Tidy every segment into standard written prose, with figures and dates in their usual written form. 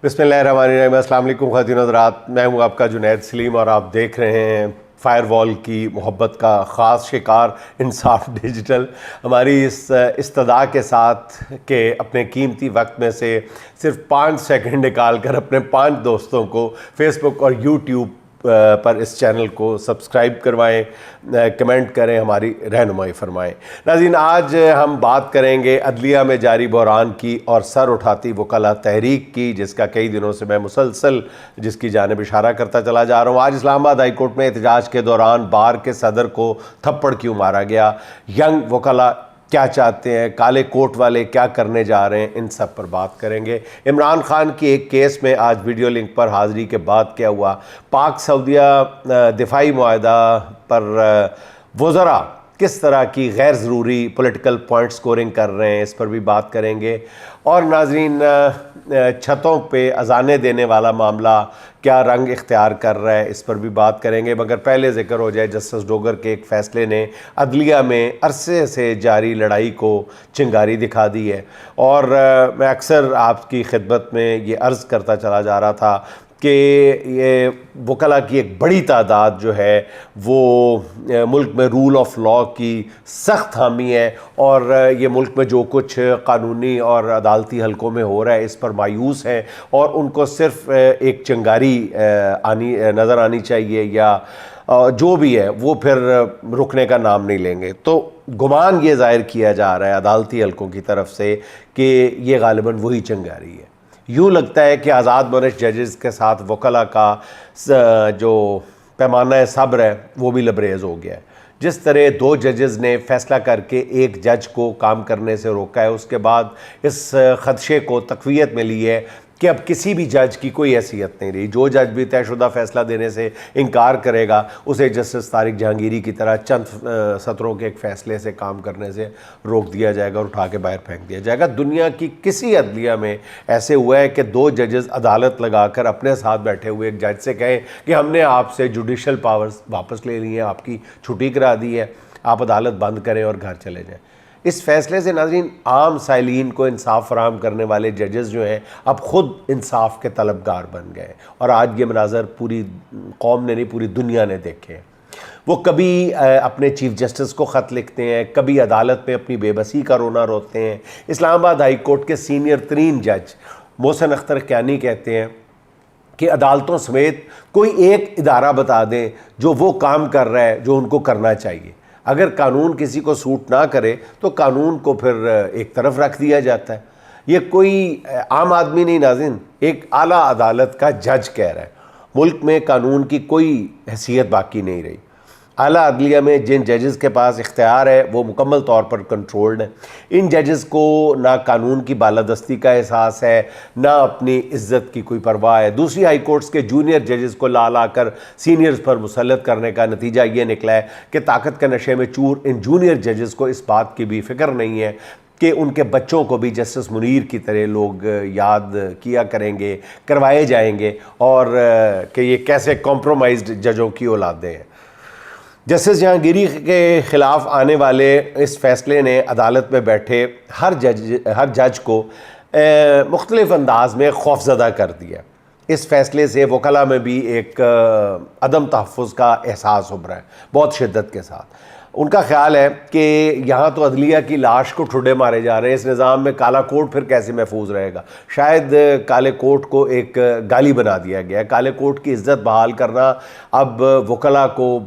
बिस्मिल्लाहिर्रहमानिर्रहीम। अस्सलाम वालेकुम ख़वातीन हज़रात, मैं हूँ आपका जुनैद सलीम और आप देख रहे हैं फ़ायरवॉल की मोहब्बत का ख़ास शिकार इंसाफ डिजिटल। हमारी इस इस्तदा के साथ कि अपने कीमती वक्त में से सिर्फ 5 सेकंड निकाल कर अपने 5 दोस्तों को फ़ेसबुक और यूट्यूब पर इस चैनल को सब्सक्राइब करवाएं, कमेंट करें, हमारी रहनुमाई फरमाएं। नाज़रीन, आज हम बात करेंगे अदलिया में जारी बहरान की और सर उठाती वकला तहरीक की, जिसका कई दिनों से मैं मुसलसल जिसकी जानिब इशारा करता चला जा रहा हूँ। आज इस्लामाबाद हाई कोर्ट में एहतजाज के दौरान बार के सदर को थप्पड़ क्यों मारा गया, यंग वकला क्या चाहते हैं, काले कोट वाले क्या करने जा रहे हैं, इन सब पर बात करेंगे। इमरान खान की एक केस में आज वीडियो लिंक पर हाज़िरी के बाद क्या हुआ, पाक सऊदिया दिफाई मुआहदा पर वज़रा किस तरह की गैर ज़रूरी पॉलिटिकल पॉइंट स्कोरिंग कर रहे हैं, इस पर भी बात करेंगे। और नाज़रीन, छतों पे अजानें देने वाला मामला क्या रंग इख्तियार कर रहा है, इस पर भी बात करेंगे। मगर पहले ज़िक्र हो जाए जस्टिस डोगर के एक फ़ैसले ने अदलिया में अरसे से जारी लड़ाई को चिंगारी दिखा दी है। और मैं अक्सर आपकी खिदमत में ये अर्ज़ करता चला जा रहा था कि ये वकला की एक बड़ी तादाद जो है वो मुल्क में रूल ऑफ लॉ की सख्त हामी है और ये मुल्क में जो कुछ कानूनी और अदालती हलकों में हो रहा है इस पर मायूस है और उनको सिर्फ एक चिंगारी नज़र आनी चाहिए या जो भी है वो फिर रुकने का नाम नहीं लेंगे। तो गुमान ये ज़ाहिर किया जा रहा है अदालती हलकों की तरफ से कि ये गालिबन वही चिंगारी है। यूँ लगता है कि आज़ाद मनिश जजेस के साथ वकला का जो पैमाना सब्र है वो भी लबरेज़ हो गया है। जिस तरह 2 जजेस ने फ़ैसला करके एक जज को काम करने से रोका है, उसके बाद इस ख़दशे को तक़वियत मिली है कि अब किसी भी जज की कोई हैसियत नहीं रही। जो जज भी तयशुदा फ़ैसला देने से इनकार करेगा उसे जस्टिस तारिक जहांगीरी की तरह चंद सत्रों के एक फ़ैसले से काम करने से रोक दिया जाएगा और उठा के बाहर फेंक दिया जाएगा। दुनिया की किसी अदलिया में ऐसे हुआ है कि 2 जजेस अदालत लगाकर अपने साथ बैठे हुए एक जज से कहें कि हमने आपसे जुडिशल पावर्स वापस ले ली हैं, आपकी छुट्टी करा दी है, आप अदालत बंद करें और घर चले जाएँ। इस फैसले से नाज़रीन आम साइलीन को इंसाफ फराहम करने वाले जजेस जो हैं अब ख़ुद इंसाफ के तलबगार बन गए और आज ये मनाज़र पूरी कौम ने नहीं पूरी दुनिया ने देखे हैं। वो कभी अपने चीफ जस्टिस को ख़त लिखते हैं, कभी अदालत में अपनी बेबसी का रोना रोते हैं। इस्लामाबाद हाई कोर्ट के सीनियर तरीन जज मोहसिन अख्तर क्यानी कहते हैं कि अदालतों समेत कोई एक इदारा बता दें जो वो काम कर रहा है जो उनको करना चाहिए। अगर कानून किसी को सूट ना करे तो कानून को फिर एक तरफ रख दिया जाता है। ये कोई आम आदमी नहीं नाज़रीन, एक आला अदालत का जज कह रहा है मुल्क में कानून की कोई हैसियत बाकी नहीं रही। आला अदलिया में जिन जजेस के पास इख्तियार है वो मुकम्मल तौर पर कंट्रोल्ड है। इन जजेस को ना कानून की बालादस्ती का एहसास है, ना अपनी इज्जत की कोई परवाह है। दूसरी हाई कोर्ट्स के जूनियर जजेस को ला ला कर सीनियर्स पर मुसल्लत करने का नतीजा ये निकला है कि ताकत के नशे में चूर इन जूनियर जजेस को इस बात की भी फ़िक्र नहीं है कि उनके बच्चों को भी जस्टिस मुनीर की तरह लोग याद किया करेंगे, करवाए जाएंगे और कि ये कैसे कॉम्प्रोमाइज्ड जजों की औलादें हैं। जस्टिस जहांगीरी के ख़िलाफ़ आने वाले इस फ़ैसले ने अदालत में बैठे हर जज को मुख्तलिफ़ अंदाज में खौफज़दा कर दिया। इस फ़ैसले से वकला में भी एक अदम तहफ़्फ़ुज़ का एहसास उभरा है बहुत शिद्दत के साथ। उनका ख्याल है कि यहाँ तो अदलिया की लाश को ठुड्डे मारे जा रहे हैं, इस निज़ाम में काला कोट फिर कैसे महफूज रहेगा। शायद काले कोट को एक गाली बना दिया गया है। काले कोट की इज़्ज़त बहाल करना अब वकला को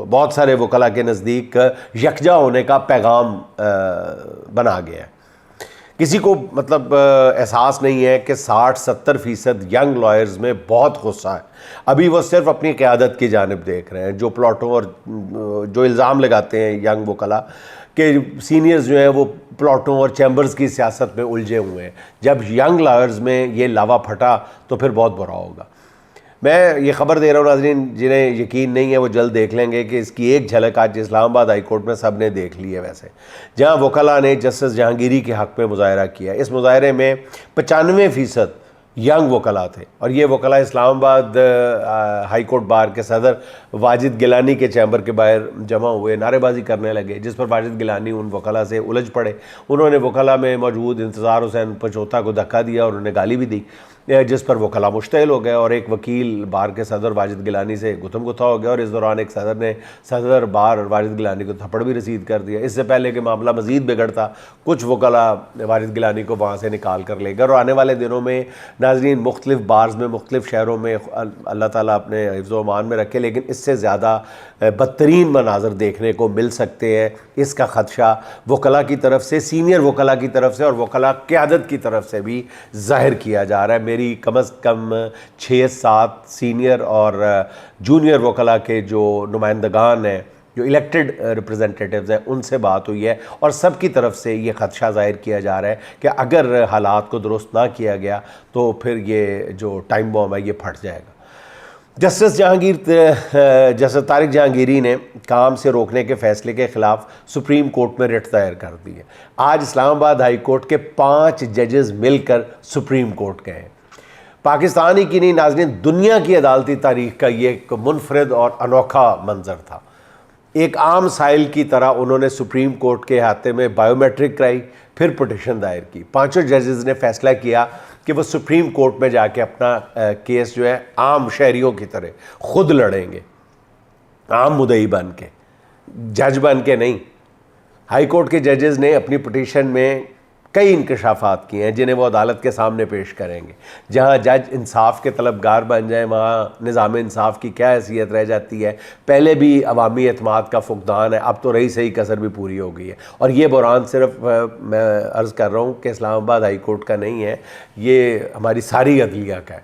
बहुत सारे वकला के नज़दीक यकजा होने का पैगाम बना गया है। किसी को मतलब एहसास नहीं है कि 60-70% यंग लॉयर्स में बहुत गुस्सा है। अभी वो सिर्फ अपनी क़यादत की जानिब देख रहे हैं। जो प्लॉटों और जो इल्ज़ाम लगाते हैं यंग वकला कि सीनियर्स जो हैं वो प्लॉटों और चैम्बर्स की सियासत में उलझे हुए हैं। जब यंग लॉयर्स में ये लावा फटा तो फिर बहुत बुरा होगा। मैं ये ख़बर दे रहा हूँ नाज़रीन, जिन्हें यकीन नहीं है वो जल्द देख लेंगे कि इसकी एक झलक आज इस्लामाबाद हाई कोर्ट में सब ने देख ली है। वैसे जहाँ वकला ने जस्टिस जहांगीरी के हक़ में मुज़ाहरा किया, इस मुज़ाहरे में 95% यंग वकला थे, और ये वकला इस्लामाबाद हाई कोर्ट बार के सदर वाजिद गिलानी के चैम्बर के बाहर जमा हुए, नारेबाजी करने लगे, जिस पर वाजिद गिलानी उन वकला से उलझ पड़े। उन्होंने वकला में मौजूद इंतज़ार हुसैन पचौता को धक्का दिया और उन्हें गाली भी दी, जिस पर वकला मुश्तइल हो गए और एक वकील बार के सदर वाजिद गिलानी से गुथम गुथा हो गया, और इस दौरान एक सदर ने सदर बार वाजिद गिलानी को थप्पड़ भी रसीद कर दिया। इससे पहले कि मामला मज़ीद बिगड़ता, कुछ वकला वाजिद गिलानी को वहाँ से निकाल कर ले गए। और आने वाले दिनों में नाज़रीन मुख्तलिफ़ बार्स में, मुख्तलिफ़ शहरों में अल्लाह ताला अपने हिफ्ज़ व अमान में रखे, लेकिन इससे ज़्यादा बदतरीन मनाज़र देखने को मिल सकते हैं। इसका ख़दशा वकला की तरफ से, सीनियर वकला की तरफ से और वकला क़यादत की तरफ से भी ज़ाहिर किया जा रहा है। मेरी कम अज़ कम 6-7 सीनियर और जूनियर वकला के जो नुमाइंदगान हैं, जो इलेक्टेड रिप्रेजेंटेटिव्स हैं, उनसे बात हुई है और सब की तरफ से ये ख़दशा ज़ाहिर किया जा रहा है कि अगर हालात को दुरुस्त ना किया गया तो फिर ये जो टाइम बॉम्ब है ये फट जाएगा। जस्टिस तारिक जहांगीरी ने काम से रोकने के फ़ैसले के ख़िलाफ़ सुप्रीम कोर्ट में रिट दायर कर दी है। आज इस्लामाबाद हाई कोर्ट के 5 जजेस मिलकर सुप्रीम कोर्ट गए हैं। पाकिस्तान ही की नहीं नाज़रीन, दुनिया की अदालती तारीख़ का ये एक मुनफरद और अनोखा मंज़र था। एक आम साइल की तरह उन्होंने सुप्रीम कोर्ट के अहाते में बायोमेट्रिक कराई, फिर पिटीशन दायर की। 5 जजेस ने फैसला किया कि वो सुप्रीम कोर्ट में जाके अपना केस जो है आम शहरियों की तरह खुद लड़ेंगे, आम मुद्दई बन के, जज बन के नहीं। हाई कोर्ट के जजेस ने अपनी पिटीशन में कई इंकशाफात किए हैं जिन्हें वो अदालत के सामने पेश करेंगे। जहां जज इंसाफ के तलबगार बन जाए, वहाँ निज़ाम इंसाफ की क्या हैसियत रह जाती है। पहले भी अवामी एतमाद का फुकदान है, अब तो रही सही कसर भी पूरी हो गई है। और ये बुरान सिर्फ मैं अर्ज़ कर रहा हूँ कि इस्लामाबाद हाई कोर्ट का नहीं है, ये हमारी सारी अदलिया का है।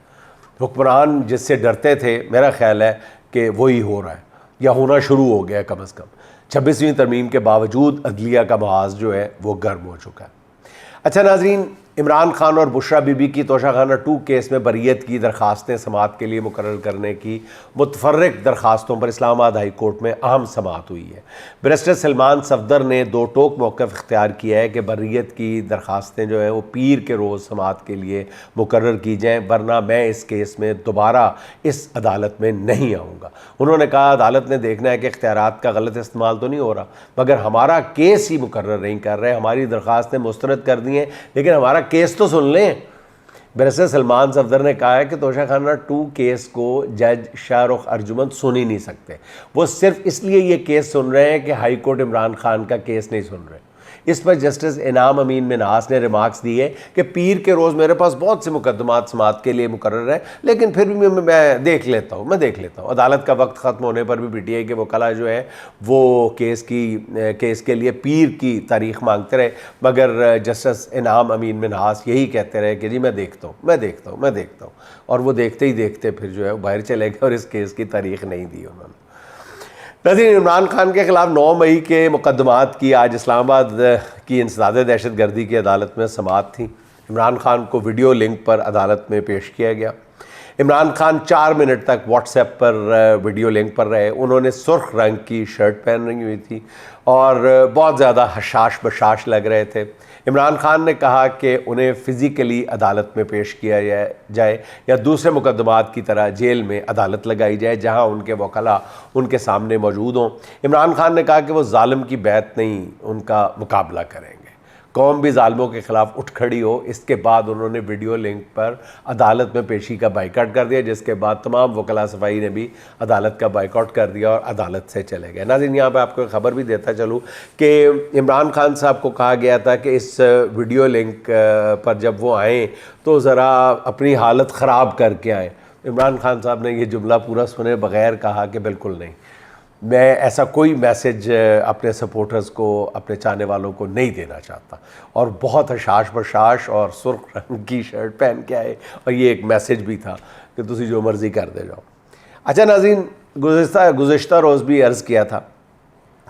हुक्मरान जिससे डरते थे, मेरा ख्याल है कि वही हो रहा है या होना शुरू हो गया। कम अज़ कम 26वीं तरमीम के बावजूद अदलिया का महाज जो है वो गर्म हो चुका है। अच्छा नाज़रीन, इमरान खान और बुशरा बीबी की तोशाखाना 2 केस में बरियत की दरख्वास्तें समाअत के लिए मुकर्रर करने की मुतफर्रिक दरख्वास्तों पर इस्लामाबाद हाई कोर्ट में अहम समाअत हुई है। बैरिस्टर सलमान सफदर ने 2 टोक मौक़िफ़ इख्तियार किया है कि बरियत की दरख्वास्तें जो हैं वो पीर के रोज़ समाअत के लिए मुकर्रर की जाएँ, वरना मैं इस केस में दोबारा इस अदालत में नहीं आऊँगा। उन्होंने कहा अदालत ने देखना है कि इख्तियारात का गलत इस्तेमाल तो नहीं हो रहा, मगर हमारा केस ही मुकर्रर नहीं कर रहे। हमारी दरख्वास्तें मुस्तरद कर दी हैं, लेकिन हमारा केस तो सुन लें। बैरिस्टर सलमान सफदर ने कहा है कि तोशाखाना 2 केस को जज शाहरुख अर्जुमंद सुन ही नहीं सकते। वो सिर्फ इसलिए ये केस सुन रहे हैं कि हाई कोर्ट इमरान खान का केस नहीं सुन रहे। इस पर जस्टिस इनाम अमीन मिन्हास ने रिमार्क्स दिए कि पीर के रोज़ मेरे पास बहुत से मुकदमात समाअत के लिए मुकर्रर है, लेकिन फिर भी मैं देख लेता हूँ। अदालत का वक्त ख़त्म होने पर भी PTI के वकला जो है वो केस के लिए पीर की तारीख़ मांगते रहे, मगर जस्टिस इनाम अमीन मिन्हास यही कहते रहे कि जी मैं देखता हूँ, और वो देखते ही देखते फिर जो है बाहर चले गए और इस केस की तारीख़ नहीं दी उन्होंने। नाज़रीन, इमरान खान के ख़िलाफ़ 9 मई के मुकदमात की आज इस्लामाबाद की इंसदाद दहशतगर्दी की अदालत में समाअत थी। इमरान खान को वीडियो लिंक पर अदालत में पेश किया गया। इमरान खान 4 मिनट तक व्हाट्सएप पर वीडियो लिंक पर रहे। उन्होंने सुर्ख रंग की शर्ट पहनी हुई थी और बहुत ज़्यादा हशाश बशाश लग रहे थे। इमरान खान ने कहा कि उन्हें फ़िज़िकली अदालत में पेश किया जाए या दूसरे मुकदमात की तरह जेल में अदालत लगाई जाए जहां उनके वकला उनके सामने मौजूद हों। इमरान खान ने कहा कि वो जालिम की बैत नहीं, उनका मुकाबला करेंगे। कौम भी जालिमों के ख़िलाफ़ उठ खड़ी हो। इसके बाद उन्होंने वीडियो लिंक पर अदालत में पेशी का बाइकआउट कर दिया, जिसके बाद तमाम वकला सफ़ाई ने भी अदालत का बाइकआउट कर दिया और अदालत से चले गए। नाज़रीन, यहाँ पे आपको खबर भी देता चलूँ कि इमरान खान साहब को कहा गया था कि इस वीडियो लिंक पर जब वो आएँ तो ज़रा अपनी हालत ख़राब करके आएँ। इमरान खान साहब ने ये जुमला पूरा सुने बग़ैर कहा कि बिल्कुल नहीं, मैं ऐसा कोई मैसेज अपने सपोर्टर्स को, अपने चाहने वालों को नहीं देना चाहता। और बहुत हशाश बशाश और सुर्ख रंग की शर्ट पहन के आए और ये एक मैसेज भी था कि तुसी जो मर्ज़ी कर दे जाओ। अच्छा नाज़रीन, गुज़िश्ता रोज़ भी अर्ज़ किया था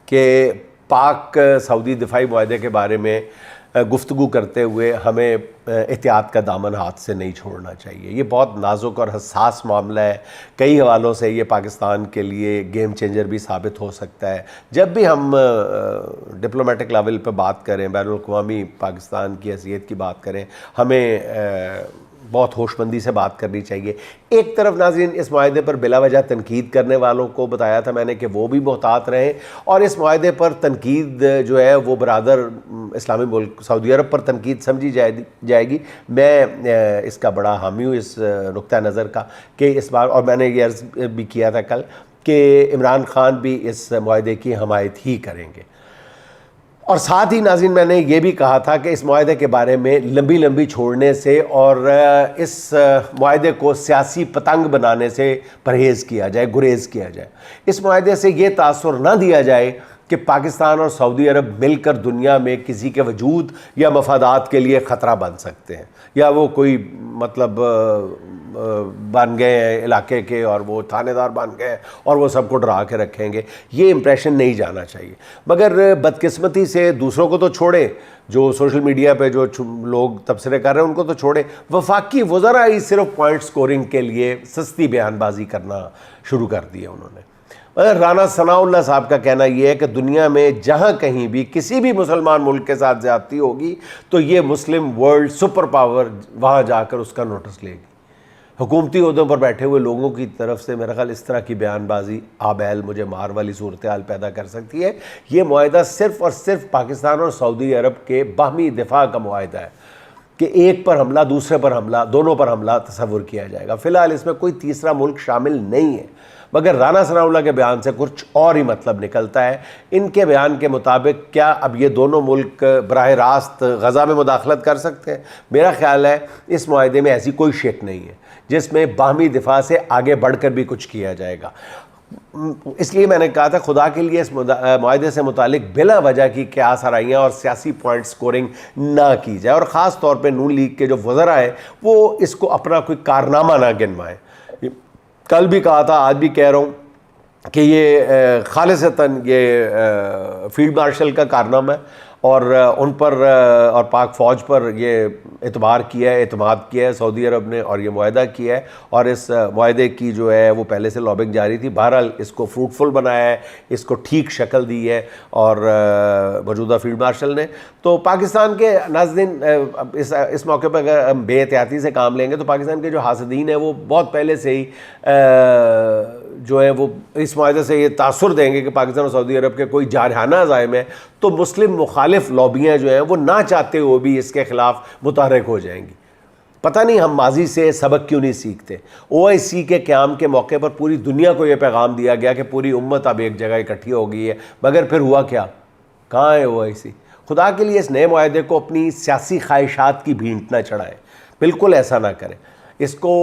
कि पाक सऊदी दिफाई मुआहदे के बारे में गुफ्तगू करते हुए हमें एहतियात का दामन हाथ से नहीं छोड़ना चाहिए। ये बहुत नाजुक और हसास मामला है। कई हवालों से ये पाकिस्तान के लिए गेम चेंजर भी साबित हो सकता है। जब भी हम डिप्लोमेटिक लेवल पे बात करें, बैनुल अक़वामी पाकिस्तान की हैसियत की बात करें, हमें बहुत होशमंदी से बात करनी चाहिए। एक तरफ नाज़रीन इस मुआहदे पर बिलावजह तनकीद करने वालों को बताया था मैंने कि वो भी मोहतात रहें, और इस मुआहदे पर तनकीद जो है वो बरादर इस्लामी मुल्क सऊदी अरब पर तनकीद समझी जाएगी। मैं इसका बड़ा हामी हूँ इस नुक्ता नज़र का कि इस बार, और मैंने ये अर्ज़ भी किया था कल कि इमरान खान भी इस मुआहदे की हमायत ही करेंगे। और साथ ही नाज़रीन मैंने ये भी कहा था कि इस मुआहदे के बारे में लंबी लंबी छोड़ने से और इस मुआहदे को सियासी पतंग बनाने से परहेज़ किया जाए, गुरेज़ किया जाए। इस मुआहदे से ये तासुर ना दिया जाए कि पाकिस्तान और सऊदी अरब मिलकर दुनिया में किसी के वजूद या मफादात के लिए ख़तरा बन सकते हैं, या वो कोई मतलब बन गए हैं इलाके के और वो थानेदार बन गए और वो सबको डरा के रखेंगे। ये इंप्रेशन नहीं जाना चाहिए। मगर बदकिस्मती से दूसरों को तो छोड़े, जो सोशल मीडिया पे जो लोग तबसरे कर रहे हैं उनको तो छोड़े, वफाकी वज़रा ही सिर्फ पॉइंट स्कोरिंग के लिए सस्ती बयानबाजी करना शुरू कर दी है उन्होंने। राना सनाउल्लाह साहब का कहना यह है कि दुनिया में जहाँ कहीं भी किसी भी मुसलमान मुल्क के साथ ज़्यादती होगी तो ये मुस्लिम वर्ल्ड सुपर पावर वहाँ जाकर उसका नोटिस लेगी। हुकूमती ओहदों पर बैठे हुए लोगों की तरफ से मेरा ख्याल इस तरह की बयानबाजी आबैल मुझे मार वाली सूरत हाल पैदा कर सकती है। ये मुआहदा सिर्फ़ और सिर्फ पाकिस्तान और सऊदी अरब के बाहमी दिफा का मुआहदा है कि एक पर हमला, दूसरे पर हमला, दोनों पर हमला तस्वुर किया जाएगा। फ़िलहाल इसमें कोई तीसरा मुल्क शामिल नहीं है, मगर राना सनाउल्लाह के बयान से कुछ और ही मतलब निकलता है। इनके बयान के मुताबिक क्या अब ये दोनों मुल्क बराह रास्त गज़ा में मुदाखलत कर सकते हैं? मेरा ख्याल है इस मुआहदे में ऐसी कोई शेक नहीं है जिसमें बाहमी दिफा से आगे बढ़कर भी कुछ किया जाएगा। इसलिए मैंने कहा था खुदा के लिए इस मुआहदे से मुतालिक बिला वजह की क़यास आराइयाँ और सियासी पॉइंट स्कोरिंग ना की जाए, और ख़ास तौर पे नून लीग के जो वज़रा है वो इसको अपना कोई कारनामा ना गिनवाएं। कल भी कहा था, आज भी कह रहा हूँ कि ये खालिसतन ये फील्ड मार्शल का कारनामा है, और उन पर और पाक फ़ौज पर ये एतबार किया है, एतमाद किया है सऊदी अरब ने, और ये मुआहदा किया है, और इस मुआहदे की जो है वो पहले से लॉबिंग जारी थी। बहरहाल इसको फ्रूटफुल बनाया है, इसको ठीक शक्ल दी है और मौजूदा फील्ड मार्शल ने। तो पाकिस्तान के नाज़रीन इस मौके पर अगर हम बेहतियाती से काम लेंगे तो पाकिस्तान के जो हासदीन हैं वो बहुत पहले से ही जो है वो इस मुआहदे से ये तासुर देंगे कि पाकिस्तान और सऊदी अरब के कोई जारहाना अज़ाइम है तो मुस्लिम मुखालिफ लॉबियाँ जो हैं वो ना चाहते हुए भी इसके ख़िलाफ़ मुतहर्रिक हो जाएंगी। पता नहीं हम माजी से सबक क्यों नहीं सीखते। OIC के क़याम के मौके पर पूरी दुनिया को ये पैगाम दिया गया कि पूरी उम्मत अब एक जगह इकट्ठी हो गई है, मगर फिर हुआ क्या? कहाँ है OIC? खुदा के लिए इस नए मुआहदे को अपनी सियासी ख्वाहिशात की भींट ना चढ़ाएं, बिल्कुल ऐसा ना करें। इसको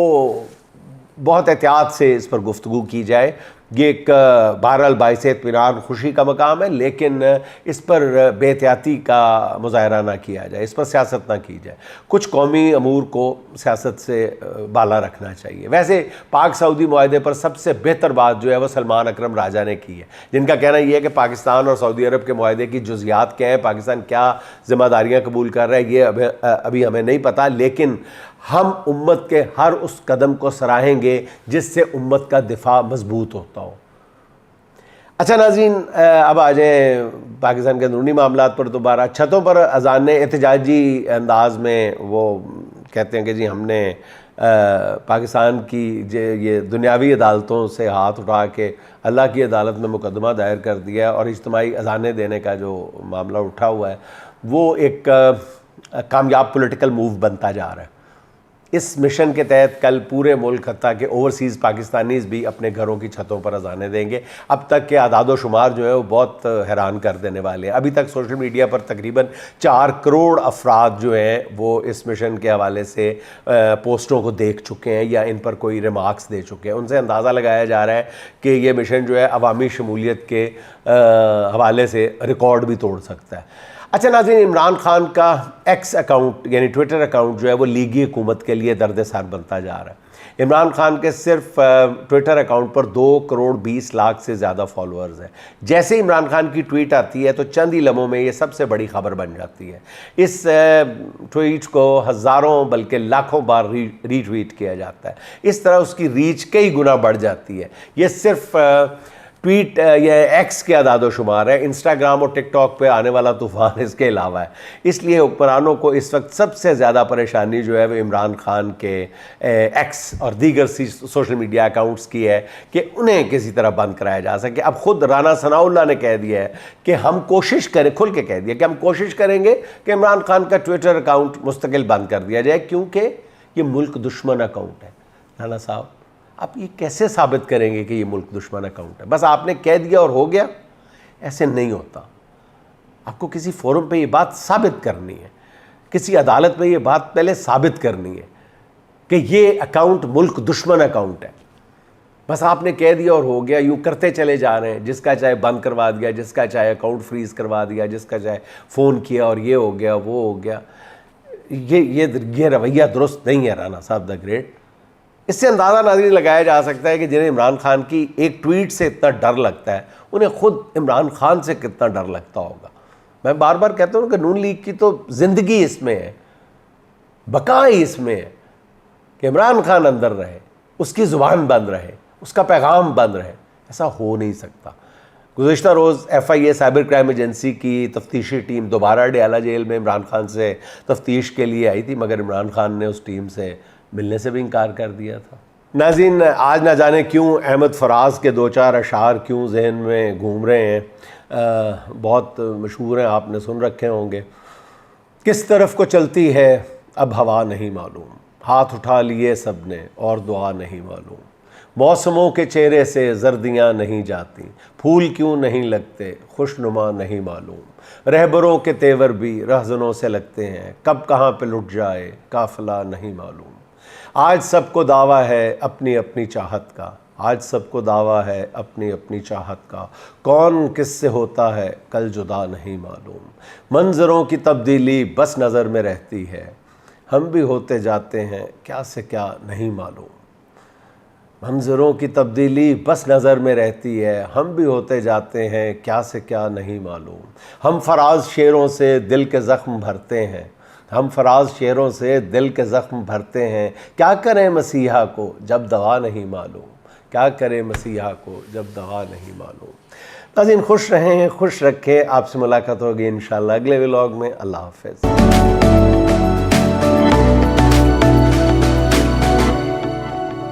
बहुत एहतियात से इस पर गुफ्तगू की जाए। ये एक बहरहाल बाइस इत्मीनान खुशी का मकाम है, लेकिन इस पर बेहतियाती का मुज़ाहरा ना किया जाए, इस पर सियासत ना की जाए। कुछ कौमी अमूर को सियासत से बाला रखना चाहिए। वैसे पाक सऊदी मुआहदे पर सबसे बेहतर बात जो है वो सलमान अकरम राजा ने की है, जिनका कहना यह है कि पाकिस्तान और सऊदी अरब के मुआहदे की जुज़ियात क्या हैं, पाकिस्तान क्या ज़िम्मेदारियाँ कबूल कर रहा है, ये अभी हमें नहीं पता, लेकिन हम उम्मत के हर उस कदम को सराहेंगे जिससे उम्मत का दिफा मजबूत होता हो। अच्छा नाज़रीन, अब आ जाए पाकिस्तान के अंदरूनी मामलात पर दोबारा। छतों पर अजान ने एहतजाजी अंदाज में वो कहते हैं कि जी हमने पाकिस्तान की ये दुनियावी अदालतों से हाथ उठा के अल्लाह की अदालत में मुकदमा दायर कर दिया, और इज्तिमाई अजानें देने का जो मामला उठा हुआ है वो एक कामयाब पॉलिटिकल मूव बनता जा रहा है। इस मिशन के तहत कल पूरे मुल्क हत्ता के ओवरसीज़ पाकिस्तानीज़ भी अपने घरों की छतों पर अजानें देंगे। अब तक के आदादो शुमार जो है वो बहुत हैरान कर देने वाले हैं। अभी तक सोशल मीडिया पर तकरीबन 4 करोड़ अफराद जो हैं वो इस मिशन के हवाले से पोस्टों को देख चुके हैं या इन पर कोई रिमार्क्स दे चुके हैं। उनसे अंदाज़ा लगाया जा रहा है कि ये मिशन जो है अवामी शमूलियत के हवाले से रिकॉर्ड भी तोड़ सकता है। अच्छा नाज़रीन, इमरान खान का एक्स अकाउंट यानी ट्विटर अकाउंट जो है वो लीगी हुकूमत के लिए दर्द सर बनता जा रहा है। इमरान खान के सिर्फ ट्विटर अकाउंट पर 2 करोड़ 20 लाख से ज़्यादा फॉलोअर्स हैं। जैसे ही इमरान खान की ट्वीट आती है तो चंद ही लम्हों में ये सबसे बड़ी खबर बन जाती है। इस ट्वीट को हज़ारों बल्कि लाखों बार रीट्वीट किया जाता है। इस तरह उसकी रीच कई गुना बढ़ जाती है। ये सिर्फ ट्वीट या एक्स के अदाद-ओ-शुमार है, इंस्टाग्राम और टिकटॉक पे आने वाला तूफ़ान इसके अलावा है। इसलिए हुक्मरानों को इस वक्त सबसे ज़्यादा परेशानी जो है वो इमरान खान के एक्स और दीगर सोशल मीडिया अकाउंट्स की है कि उन्हें किसी तरह बंद कराया जा सके। अब ख़ुद राना सनाउल्लाह ने कह दिया है कि हम कोशिश करें, खुल के कह दिया कि हम कोशिश करेंगे कि इमरान खान का ट्विटर अकाउंट मुस्तकिल बंद कर दिया जाए, क्योंकि ये मुल्क दुश्मन अकाउंट है। राना साहब, आप ये कैसे साबित करेंगे कि ये मुल्क दुश्मन अकाउंट है? बस आपने कह दिया और हो गया? ऐसे नहीं होता। आपको किसी फोरम पे ये बात साबित करनी है, किसी अदालत में ये बात पहले साबित करनी है कि ये अकाउंट मुल्क दुश्मन अकाउंट है। बस आपने कह दिया और हो गया, यूँ करते चले जा रहे हैं। जिसका चाहे बंद करवा दिया, जिसका चाहे अकाउंट फ्रीज़ करवा दिया, जिसका चाहे फ़ोन किया और ये हो गया वो हो गया। ये रवैया दुरुस्त नहीं है राना साहब द ग्रेट। इससे अंदाज़ा नाज़रीन लगाया जा सकता है कि जिन्हें इमरान खान की एक ट्वीट से इतना डर लगता है, उन्हें खुद इमरान खान से कितना डर लगता होगा। मैं बार बार कहता हूँ कि नून लीग की तो ज़िंदगी इसमें है, बका ही इसमें है कि इमरान खान अंदर रहे, उसकी ज़ुबान बंद रहे, उसका पैगाम बंद रहे। ऐसा हो नहीं सकता। गुज़िश्ता रोज़ FIA साइबर क्राइम एजेंसी की तफ्तीशी टीम दोबारा डयाला जेल में इमरान खान से तफ्तीश के लिए आई थी, मगर इमरान खान ने उस टीम से मिलने से भी इनकार कर दिया था। नाज़रीन, आज ना जाने क्यों अहमद फराज के 2-4 अशार क्यों जहन में घूम रहे हैं, बहुत मशहूर हैं, आपने सुन रखे होंगे। किस तरफ को चलती है अब हवा नहीं मालूम, हाथ उठा लिए सब ने और दुआ नहीं मालूम, मौसमों के चेहरे से जर्दियाँ नहीं जाती, फूल क्यों नहीं लगते खुशनुमा नहीं मालूम, रहबरों के तेवर भी रहजनों से लगते हैं, कब कहाँ पे लुट जाए काफिला नहीं मालूम। आज सबको दावा है अपनी अपनी चाहत का, आज सबको दावा है अपनी अपनी चाहत का, कौन किससे होता है कल जुदा नहीं मालूम। मंजरों की तब्दीली बस नज़र में रहती है, हम भी होते जाते हैं क्या से क्या नहीं मालूम। मंजरों की तब्दीली बस नज़र में रहती है, हम भी होते जाते हैं क्या से क्या नहीं मालूम। हम फराज शेरों से दिल के ज़ख्म भरते हैं, हम फराज शेरों से दिल के ज़ख्म भरते हैं, क्या करें मसीहा को जब दवा नहीं मालूम, क्या करें मसीहा को जब दवा नहीं मालूम। नाज़रीन, खुश रहें, खुश रखें। आपसे मुलाकात होगी इंशाअल्लाह अगले व्लॉग में। अल्लाह हाफ़िज़।